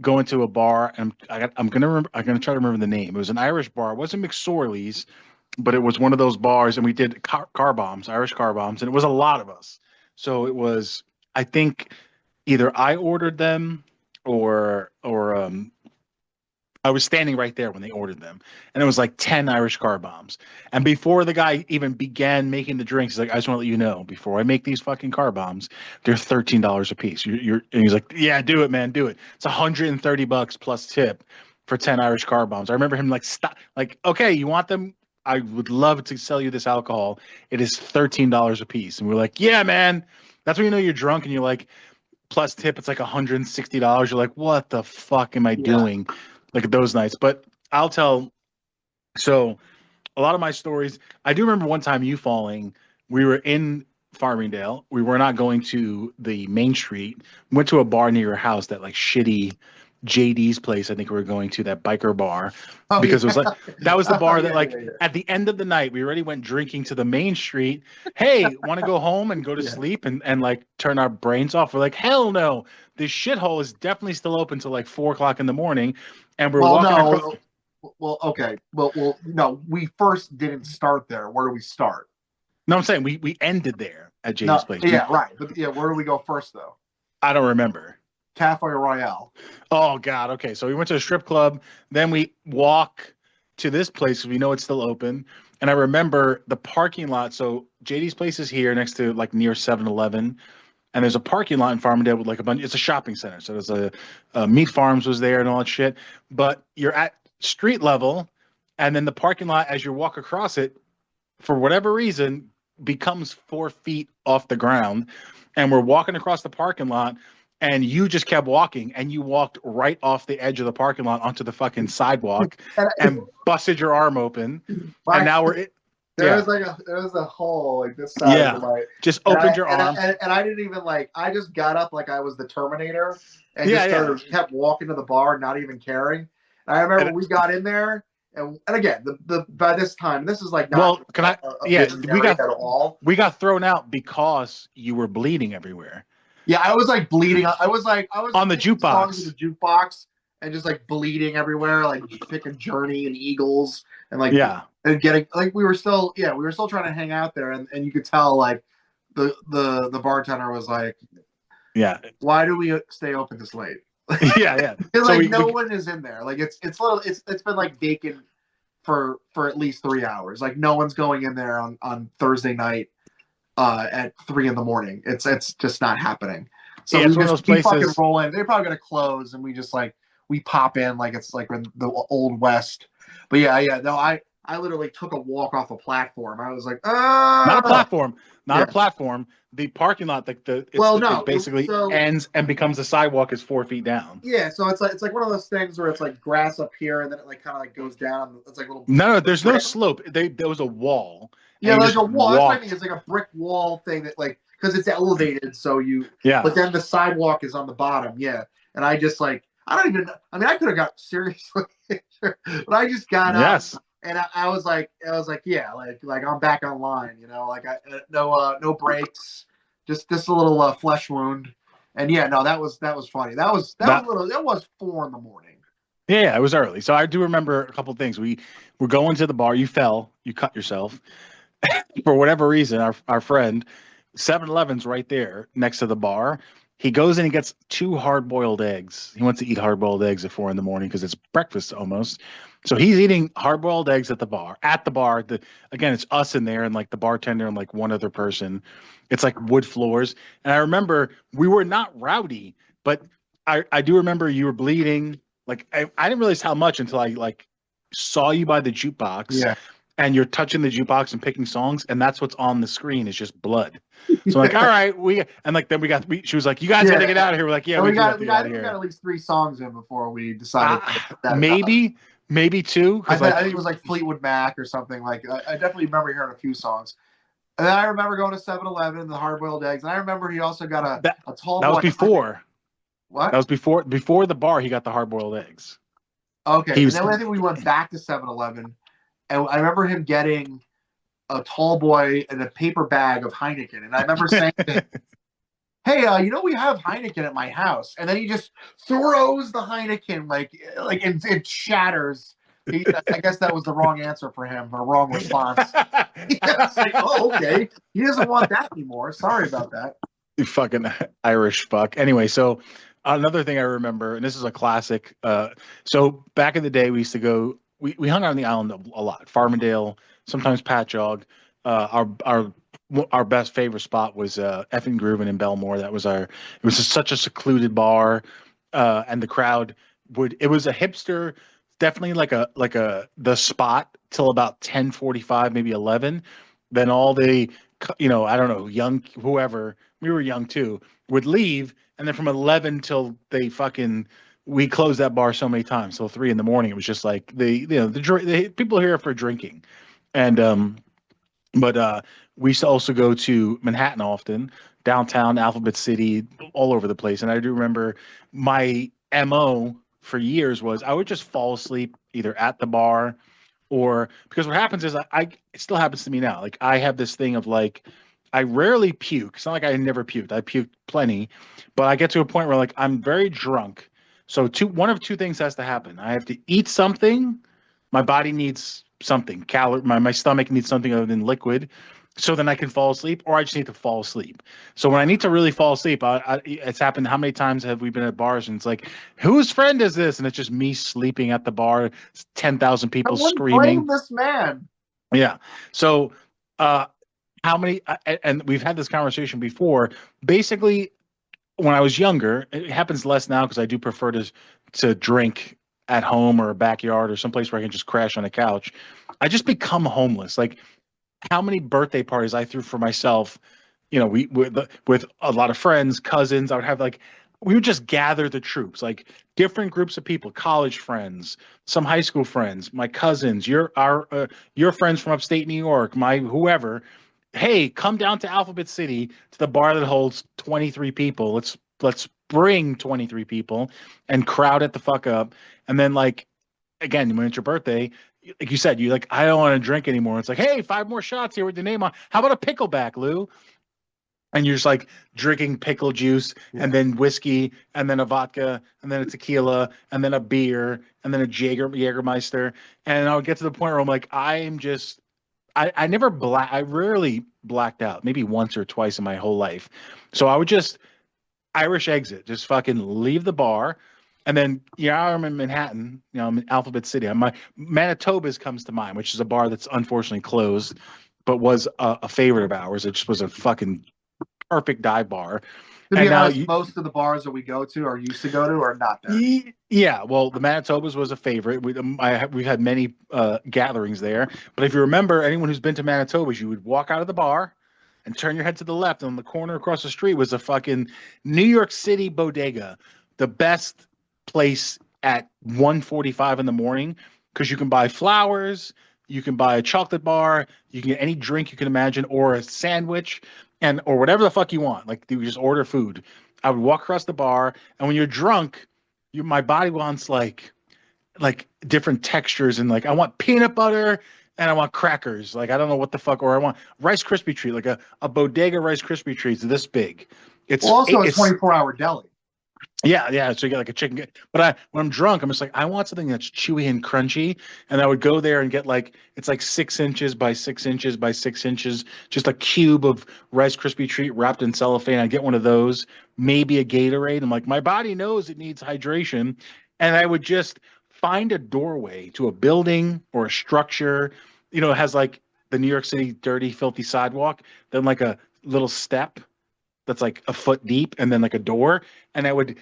going to a bar, and I'm gonna try to remember the name. It was an Irish bar. It wasn't McSorley's, but it was one of those bars, and we did car bombs, Irish car bombs, and it was a lot of us. So it was, I think, either I ordered them or I was standing right there when they ordered them, and it was like 10 Irish car bombs. And before the guy even began making the drinks, he's like, "I just want to let you know, before I make these fucking car bombs, they're $13 a piece." And he's like, "Yeah, do it, man, do it. It's $130 plus tip for 10 Irish car bombs." I remember him like, "Stop, like, okay, you want them? I would love to sell you this alcohol. It is $13 a piece." And we're like, "Yeah, man." That's when you know you're drunk, and you're like, plus tip, it's like $160. You're like, what the fuck am I Yeah. doing? Like those nights. But I'll tell. So a lot of my stories. I do remember one time you falling. We were in Farmingdale. We were not going to the main street. Went to a bar near your house. That like shitty JD's place. I think we were going to that biker bar Oh because yeah. it was like that was the Oh, bar that yeah, like yeah, yeah. at the end of the night we already went drinking to the main street. Hey, want to go home and go to Yeah. sleep and like turn our brains off? We're like, hell no. This shithole is definitely still open till like 4 o'clock in the morning, and we're Well, walking across. no. Well, okay. No. We first didn't start there. Where do we start? No, I'm saying we ended there at No. JD's place. Yeah, right. But yeah, where do we go first though? I don't remember. Cafe Royale. Oh God. Okay, so we went to a strip club. Then we walk to this place because we know it's still open. And I remember the parking lot. So JD's place is here next to like near 7-Eleven. And there's a parking lot in Farmingdale with like a bunch. It's a shopping center. So there's a Meat Farms was there and all that shit. But you're at street level, and then the parking lot as you walk across it, for whatever reason, becomes 4 feet off the ground. And we're walking across the parking lot, and you just kept walking, and you walked right off the edge of the parking lot onto the fucking sidewalk And and busted your arm open. And now we're yeah, there was a hole like this size yeah. of my Just and opened your arm. I didn't even like I just got up like I was the Terminator and Yeah, just started kept walking to the bar, not even caring. And I remember And- we got in there and again the by this time this is like not well, can I? Yeah, busy area at all. we got thrown out because you were bleeding everywhere Yeah, I was like bleeding. I was on the singing songs jukebox. in the jukebox and just like bleeding everywhere, like picking Journey and Eagles and like Yeah, and getting like we were still trying to hang out there and you could tell like the bartender was like, yeah, why do we stay open this late? yeah, yeah. Because So like no one is in there. Like it's been like vacant for at least 3 hours. Like no one's going in there on Thursday night at 3 a.m. It's just not happening. So yeah, it's one of those we fucking places. roll in. They're probably gonna close, and we just like we pop in like it's like in the old west. But yeah. No, I literally took a walk off a platform. I was like, Not a ah, platform, not yeah. a platform. The parking lot, like Well, no, it basically so ends and becomes a sidewalk is 4 feet down. yeah. So it's like one of those things where it's like grass up here, and then it like kind of like goes down. It's like little No, there's no brick. slope. There was a wall. Yeah, And you like just a wall. That's what I mean. walked. It's like a brick wall thing that like because it's elevated, so you. Yeah, But then the sidewalk is on the bottom. Yeah, and I just like I don't even. I mean, I could have got seriously, but I just got up yes. and I was like, yeah, like I'm back online. You know, like no breaks, just a little flesh wound. And yeah, no, that was funny. That was That a little. That was 4 a.m. Yeah, it was early. So I do remember a couple of things. We were going to the bar. You fell. You cut yourself. For whatever reason, our friend, 7-Eleven's right there next to the bar. He goes and he gets 2 hard-boiled eggs. He wants to eat hard-boiled eggs at 4 in the morning because it's breakfast almost. So he's eating hard-boiled eggs at the bar. At the bar, again, it's us in there and like the bartender and like one other person. It's like wood floors. And I remember we were not rowdy, but I do remember you were bleeding. Like I didn't realize how much until I like saw you by the jukebox, Yeah. and you're touching the jukebox and picking songs, and that's what's on the screen is just blood. So I'm like, all right, and like then she was like, you guys got to get out of here. We're like, yeah, And we do have to we get out got of we got here. at least 3 songs in before we decided that enough. Maybe 2, because like I think it was like Fleetwood Mac or something. Like I definitely remember hearing a few songs. And then I remember going to 7-Eleven, the hard boiled eggs. And I remember he also got a tall that boy. was before. What? That was before the bar. He got the hard boiled eggs. Okay, and then I think we went back to 7-Eleven, and I remember him getting a tall boy in a paper bag of Heineken. And I remember saying, hey, we have Heineken at my house. And then he just throws the Heineken like it shatters. I guess that was the wrong answer for him, or wrong response. It's like, oh, okay. He doesn't want that anymore. Sorry about that. You fucking Irish fuck. Anyway, so another thing I remember, and this is a classic. So back in the day, we used to go. We hung out on the island a lot. Farmingdale, sometimes Patchogue. Our best favorite spot was Effing Groovin' in Belmore. That was It was such a secluded bar, and the crowd would. It was a hipster, definitely like the spot till about 10:45, maybe 11. Then all the I don't know, young whoever, we were young too, would leave, and then from 11 till we closed that bar so many times till 3 a.m. It was just like the people here for drinking, and but we used to also go to Manhattan often, downtown, Alphabet City, all over the place. And I do remember my MO for years was I would just fall asleep either at the bar or because what happens is it still happens to me now. Like I have this thing of like, I rarely puke. It's not like I never puked. I puked plenty, but I get to a point where like I'm very drunk. So one of two things has to happen. I have to eat something. My body needs something. My stomach needs something other than liquid. So then I can fall asleep, or I just need to fall asleep. So when I need to really fall asleep, it's happened. How many times have we been at bars and it's like, whose friend is this? And it's just me sleeping at the bar. 10,000 people screaming. Blame this man. Yeah. So, how many? And we've had this conversation before. Basically, when I was younger, it happens less now because I do prefer to drink at home or a backyard or someplace where I can just crash on a couch. I just become homeless. Like how many birthday parties I threw for myself, with a lot of friends, cousins. I would have we would just gather the troops, like different groups of people, college friends, some high school friends, my cousins, your friends from upstate New York, my whoever. Hey, come down to Alphabet City to the bar that holds 23 people. Let's bring 23 people and crowd it the fuck up. And then again, when it's your birthday, like you said, you I don't want to drink anymore. It's like, hey, 5 more shots here with your name on. How about a pickleback, Lou? And you're just drinking pickle juice and then whiskey and then a vodka and then a tequila and then a beer and then a Jägermeister. And I would get to the point where I'm like, I rarely blacked out, maybe once or twice in my whole life. So I would just Irish exit, just fucking leave the bar. And then, I'm in Manhattan, I'm in Alphabet City. Manitoba's comes to mind, which is a bar that's unfortunately closed, but was a favorite of ours. It just was a fucking perfect dive bar. To be honest, most of the bars that we go to or used to go to are not there. Yeah, well, the Manitoba's was a favorite. We've had many gatherings there. But if you remember, anyone who's been to Manitoba's, you would walk out of the bar and turn your head to the left. And on the corner across the street was a fucking New York City bodega, the best place at 1:45 in the morning because you can buy flowers, you can buy a chocolate bar, you can get any drink you can imagine, or a sandwich, or whatever the fuck you want. Like you just order food. I would walk across the bar, and when you're drunk, my body wants like different textures, and I want peanut butter and I want crackers. I don't know what the fuck, or I want Rice Krispie treat, like a bodega Rice Krispie treats this big. It's also a 24-hour deli. Yeah. So you get a chicken. But when I'm drunk, I'm just I want something that's chewy and crunchy. And I would go there and get it's 6 inches by 6 inches by 6 inches, just a cube of Rice Krispie treat wrapped in cellophane. I get one of those, maybe a Gatorade. I'm my body knows it needs hydration. And I would just find a doorway to a building or a structure. It has the New York City dirty, filthy sidewalk, then a little step that's a foot deep, and then a door. And I would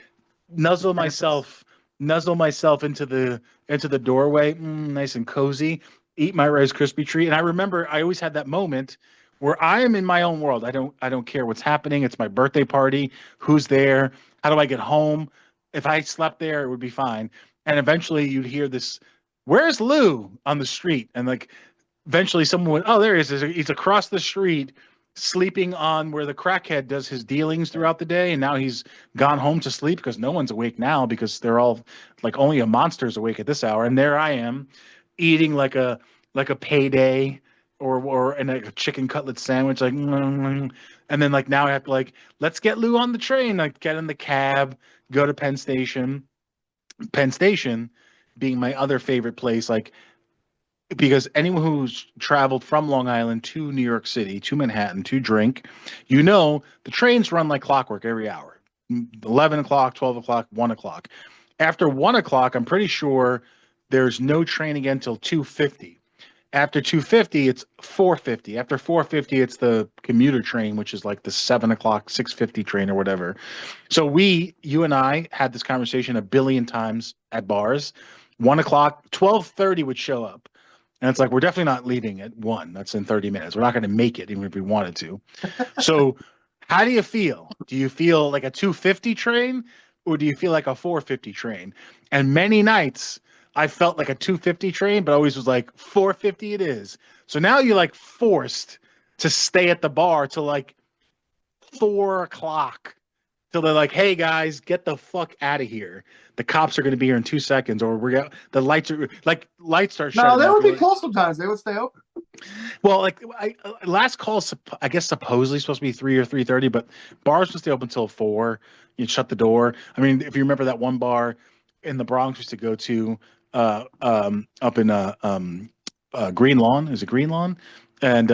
nuzzle myself nuzzle myself into the doorway, nice and cozy, eat my Rice Krispie treat. And I remember I always had that moment where I am in my own world. I don't care what's happening. It's my birthday party. Who's there? How do I get home? If I slept there, it would be fine. And eventually you'd hear this, "Where's Lou?" on the street. And like eventually someone would, "Oh, there he is. He's across the street sleeping on where the crackhead does his dealings throughout the day, and now he's gone home to sleep because no one's awake now because they're all like only a monster's awake at this hour." And there I am eating like a payday or and a chicken cutlet sandwich, like and then like now I have to like, let's get Lou on the train, like get in the cab, go to Penn Station. Penn Station being my other favorite place, like because anyone who's traveled from Long Island to New York City, to Manhattan, to drink, the trains run like clockwork every hour. 11 o'clock, 12 o'clock, 1 o'clock. After 1 o'clock, I'm pretty sure there's no train again until 2:50. After 2:50, it's 4:50. After 4:50, it's the commuter train, which is like the 7 o'clock, 6:50 train or whatever. So you and I had this conversation a billion times at bars. 1 o'clock, 12:30 would show up. And it's like, we're definitely not leaving at 1. That's in 30 minutes. We're not going to make it even if we wanted to. So how do you feel? Do you feel like a 2:50 train or do you feel like a 4:50 train? And many nights I felt like a 2:50 train, but always was like 4:50 it is. So now you're like forced to stay at the bar till like 4 o'clock till they're like, "Hey guys, get the fuck out of here. The cops are going to be here in 2 seconds," or the lights start No, shutting they off. would be closed sometimes. They would stay open. Well, like last call, I guess supposedly supposed to be 3 or 3:30, but bars supposed to open until 4. You shut the door. I mean, if you remember that one bar in the Bronx we used to go to, up in Green Lawn. Is it Green Lawn? And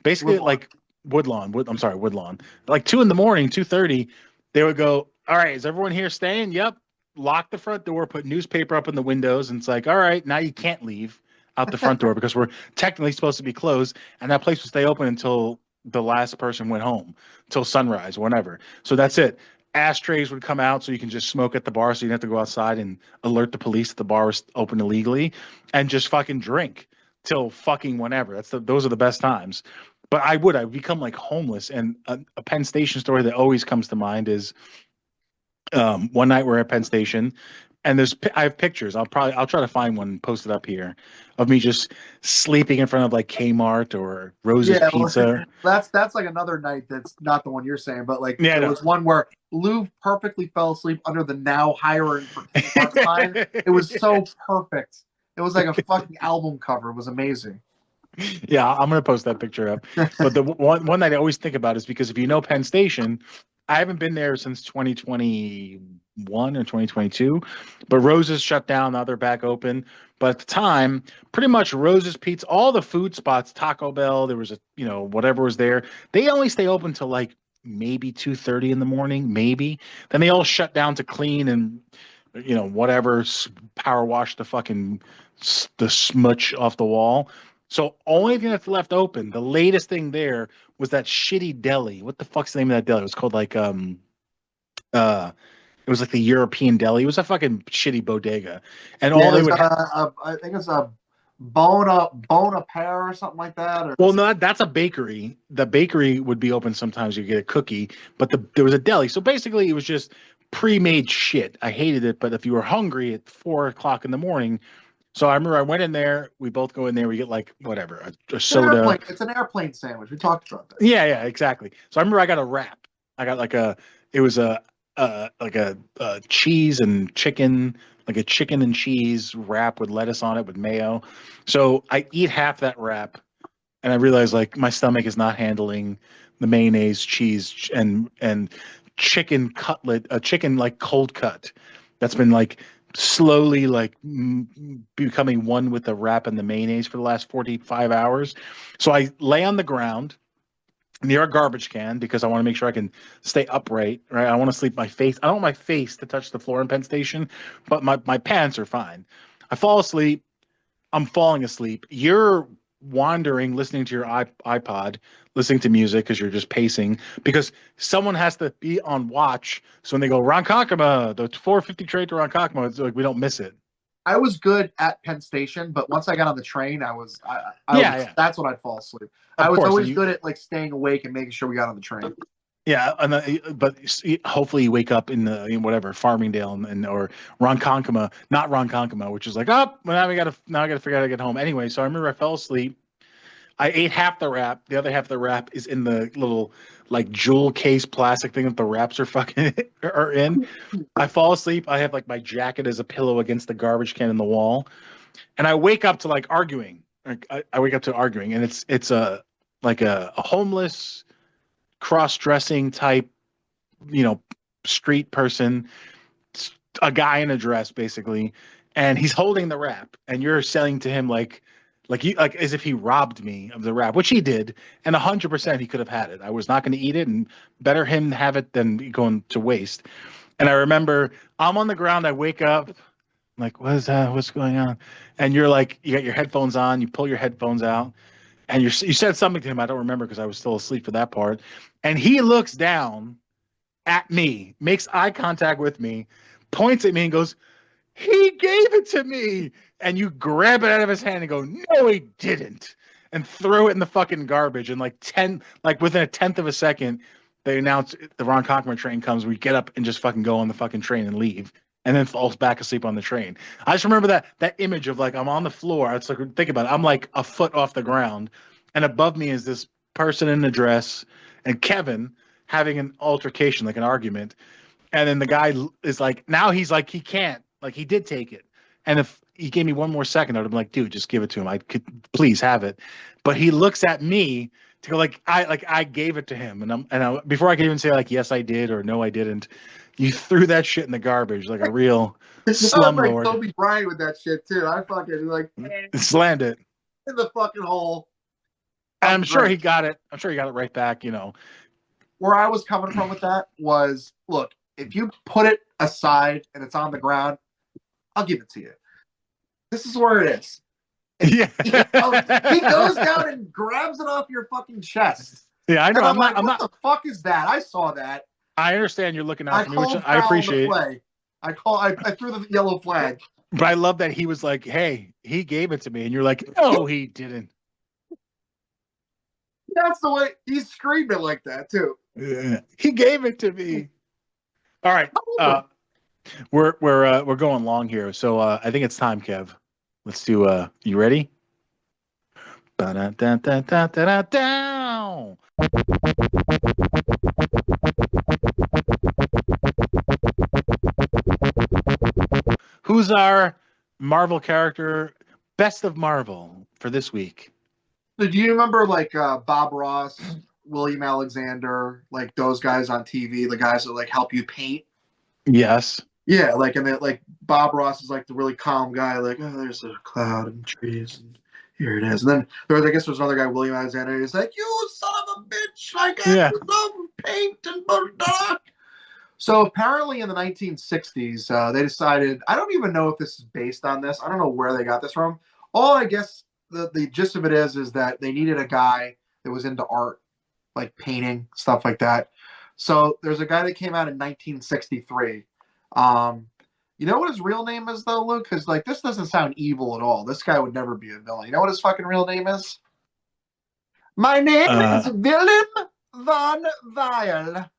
basically Woodlawn. like Woodlawn. I'm sorry, Woodlawn. Like 2 in the morning, 2:30, they would go, "All right, is everyone here staying?" "Yep." Lock the front door, put newspaper up in the windows, and it's like, "All right, now you can't leave out the front door because we're technically supposed to be closed." And that place would stay open until the last person went home, till sunrise, whenever. So that's it. Ashtrays would come out so you can just smoke at the bar, so you didn't have to go outside and alert the police that the bar was open illegally, and just fucking drink till fucking whenever. Those are the best times. But I would become like homeless. And a Penn Station story that always comes to mind is one night we're at Penn Station, and I have pictures. I'll try to find one and post it up here of me just sleeping in front of like Kmart or Rose's Yeah, Pizza. well, that's like another night that's not the one you're saying, but like Yeah, there was one where Lou perfectly fell asleep under the now hiring for Kmart sign. It was so perfect. It was like a fucking album cover. It was amazing. Yeah, I'm gonna post that picture up. But the one that I always think about is because if you know Penn Station, I haven't been there since 2021 or 2022. But Rose's shut down, now they're back open. But at the time, pretty much Rose's Pizza, all the food spots, Taco Bell, there was whatever was there, they only stay open till like maybe 2:30 in the morning, maybe. Then they all shut down to clean and whatever, power wash the smudge off the wall. So only thing that's left open, the latest thing there was that shitty deli. What the fuck's the name of that deli? It was called like it was like the European deli. It was a fucking shitty bodega, and all they would I think it's a Bona Pair or something like that. Well, no, that's a bakery. The bakery would be open sometimes. You get a cookie, but there was a deli. So basically, it was just pre-made shit. I hated it, but if you were hungry at 4 o'clock in the morning, so I remember I went in there. We both go in there. We get like whatever, a soda. It's an airplane sandwich. We talked about that. Yeah, exactly. So I remember I got a wrap. I got it was a cheese and chicken, like a chicken and cheese wrap with lettuce on it with mayo. So I eat half that wrap, and I realize like my stomach is not handling the mayonnaise, cheese, and chicken cutlet, a chicken like cold cut that's been like slowly like becoming one with the wrap and the mayonnaise for the last 45 hours. So I lay on the ground near a garbage can because I want to make sure I can stay upright, right? I want to sleep my face. I don't want my face to touch the floor in Penn Station, but my pants are fine. I fall asleep. I'm falling asleep. You're wandering, listening to your iPod, listening to music because you're just pacing, because someone has to be on watch. So when they go Ronkonkoma, the 450 trade to Ronkonkoma, it's like we don't miss it. I was good at Penn Station, but once I got on the train, Yeah. that's when I'd fall asleep. Of I was course, always good at like staying awake and making sure we got on the train. yeah, but hopefully you wake up in whatever Farmingdale and or Ronkonkoma, not Ronkonkoma, which is like, oh, well, now I gotta figure out how to get home. Anyway, so I remember I fell asleep. I ate half the wrap. The other half of the wrap is in the little like jewel case plastic thing that the wraps are fucking are in. I fall asleep. I have like my jacket as a pillow against the garbage can in the wall, and I wake up to like arguing. I wake up to arguing, and it's a like a homeless cross-dressing type, street person, a guy in a dress basically, and he's holding the wrap, and you're selling to him like as if he robbed me of the wrap, which he did, and 100% he could have had it. I was not going to eat it, and better him have it than going to waste. And I remember I'm on the ground. I wake up, I'm like, what is that? What's going on? And you're like, you got your headphones on. You pull your headphones out, and you said something to him. I don't remember because I was still asleep for that part. And he looks down at me, makes eye contact with me, points at me, and goes, "He gave it to me." And you grab it out of his hand and go, "No, he didn't," and throw it in the fucking garbage. And like within a tenth of a second, they announce the Ron Cockman train comes. We get up and just fucking go on the fucking train and leave, and then falls back asleep on the train. I just remember that image of like I'm on the floor. It's like, think about it. I'm like a foot off the ground, and above me is this person in a dress and Kevin having an altercation, like an argument. And then the guy is like, now he's like, he can't, like he did take it. And if he gave me one more second, I would have been like, dude, just give it to him. I could please have it. But he looks at me to go like I gave it to him. And before I could even say like, yes, I did, or no, I didn't, you threw that shit in the garbage like a real slumlord. Like Kobe Bryant with that shit too. I fucking like slammed it in the fucking hole. And I'm sure he got it. I'm sure he got it right back, Where I was coming from with that was, look, if you put it aside and it's on the ground, I'll give it to you. This is where it is. Yeah. He goes down and grabs it off your fucking chest. Yeah, I know. I'm like, what the fuck is that? I saw that. I understand you're looking out for me, which I appreciate. I threw the yellow flag. But I love that he was like, hey, he gave it to me. And you're like, no, he didn't. That's the way he screamed it like that too. Yeah. He gave it to me. All right. We're going long here. So I think it's time, Kev. Let's do you ready? Ba-da-da-da-da-da-da. Who's our Marvel character best of Marvel for this week? Do you remember like Bob Ross, William Alexander, like those guys on TV, the guys that like help you paint? Yes. Yeah, like, and then like Bob Ross is like the really calm guy, like, oh, there's a cloud and trees, and here it is. And then I guess there's another guy, William Alexander, he's like, you son of a bitch, like, I love paint and blah. So apparently in the 1960s, they decided, I don't even know if this is based on this. I don't know where they got this from. All I guess the gist of it is that they needed a guy that was into art, like painting, stuff like that. So there's a guy that came out in 1963. You know what his real name is though, Luke? Because like this doesn't sound evil at all. This guy would never be a villain. You know what his fucking real name is? My name is Wilhelm von Weil.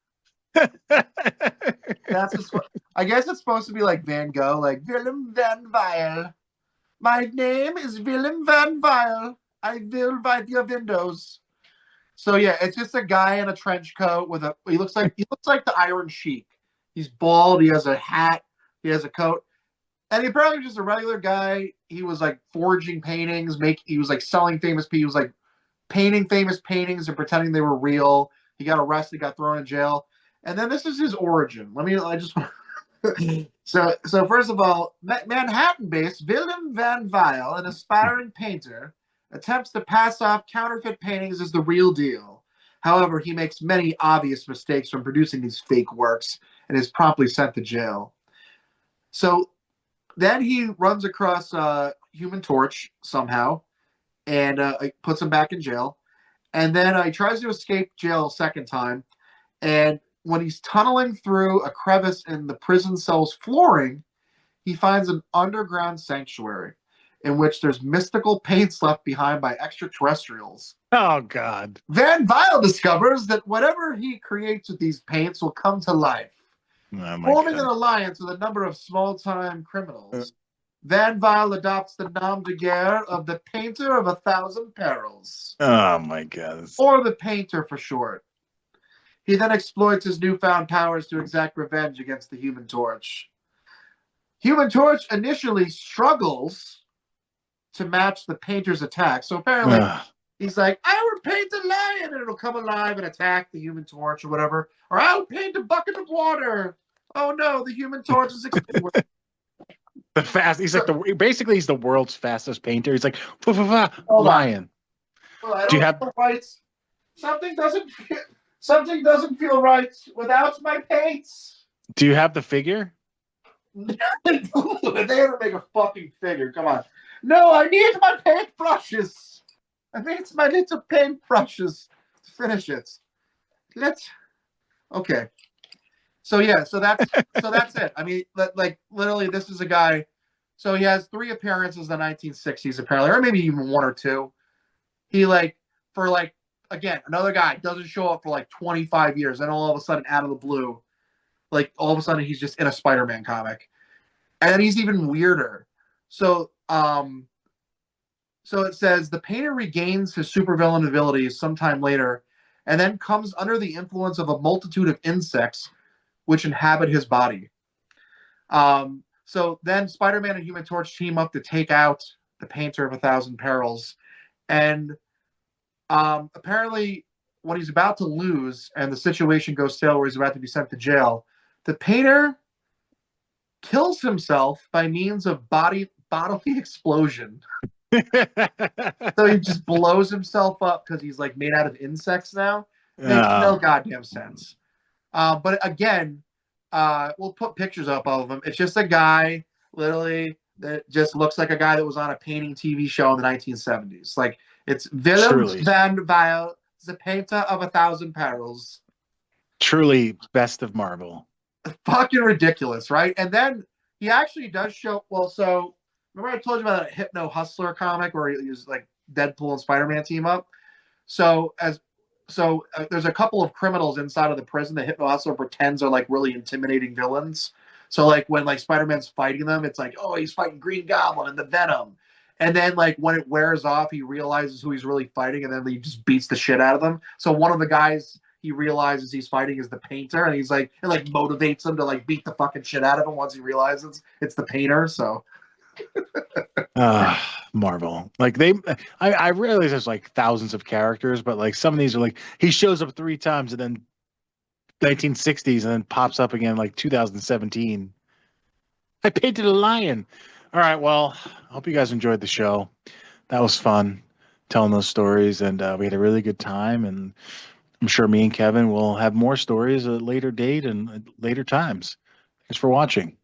I guess it's supposed to be like Van Gogh, like Wilhelm van Weil. My name is Wilhelm van Weil. I will wipe your windows. So yeah, it's just a guy in a trench coat with he looks like the Iron Sheik. He's bald. He has a hat. He has a coat, and he apparently was just a regular guy. He was like forging paintings. He was like selling famous. He was like painting famous paintings and pretending they were real. He got arrested, got thrown in jail, and then this is his origin. So first of all, Manhattan-based Wilhelm van Weil, an aspiring painter, attempts to pass off counterfeit paintings as the real deal. However, he makes many obvious mistakes when producing these fake works and is promptly sent to jail. So then he runs across Human Torch somehow, and it puts him back in jail. And then he tries to escape jail a second time. And when he's tunneling through a crevice in the prison cell's flooring, he finds an underground sanctuary in which there's mystical paints left behind by extraterrestrials. Oh, God. Van Vile discovers that whatever he creates with these paints will come to life, Oh, my forming God. an alliance with a number of small-time criminals. Van Vile adopts the nom de guerre of the Painter of 1,000 Perils. Oh, my God. Or the Painter for short. He then exploits his newfound powers to exact revenge against the Human Torch. Human Torch initially struggles to match the Painter's attack. So apparently he's like, I will paint a lion and it'll come alive and attack the Human Torch or whatever. Or I'll paint a bucket of water. Oh no, the Human Torch is extinguished. The fast. He's like basically he's the world's fastest painter. He's like lion. Well, I don't feel right. Something doesn't feel right without my paints. Do you have the figure? They had to make a fucking figure. Come on. No, I need my paintbrushes. I need my little paintbrushes to finish it. Okay. So yeah, so that's it. I mean, like literally, this is a guy. So he has 3 appearances in the 1960s, apparently, or maybe even 1 or 2. He again, another guy doesn't show up for like 25 years, and all of a sudden, out of the blue, like all of a sudden, he's just in a Spider-Man comic, and then he's even weirder. So it says the painter regains his supervillain abilities sometime later, and then comes under the influence of a multitude of insects which inhabit his body. So then Spider-Man and Human Torch team up to take out the Painter of 1,000 Perils. And apparently when he's about to lose and the situation goes stale where he's about to be sent to jail, the Painter kills himself by means of bodily explosion. So he just blows himself up because he's like made out of insects now. Makes no goddamn sense. But again, we'll put pictures up of him. It's just a guy, literally, that just looks like a guy that was on a painting TV show in the 1970s. Like, it's Wilhelm van Vile, the Painter of 1,000 Perils. Truly best of Marvel. Fucking ridiculous, right? And then he actually does show. Well, so remember I told you about that Hypno Hustler comic where he was like Deadpool and Spider-Man team up. So there's a couple of criminals inside of the prison that Hypno Hustler pretends are like really intimidating villains. So like when like Spider-Man's fighting them, it's like, oh, he's fighting Green Goblin and the Venom. And then like when it wears off, he realizes who he's really fighting, and then he just beats the shit out of them. So one of the guys he realizes he's fighting is the Painter, and he's like, it like motivates him to like beat the fucking shit out of him once he realizes it's the Painter. So Marvel. Like I realize there's like thousands of characters, but like some of these are like he shows up 3 times and then 1960s and then pops up again like 2017. I painted a lion. All right, well, I hope you guys enjoyed the show. That was fun telling those stories, and we had a really good time, and I'm sure me and Kevin will have more stories at a later date and at later times. Thanks for watching.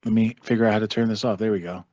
Let me figure out how to turn this off. There we go.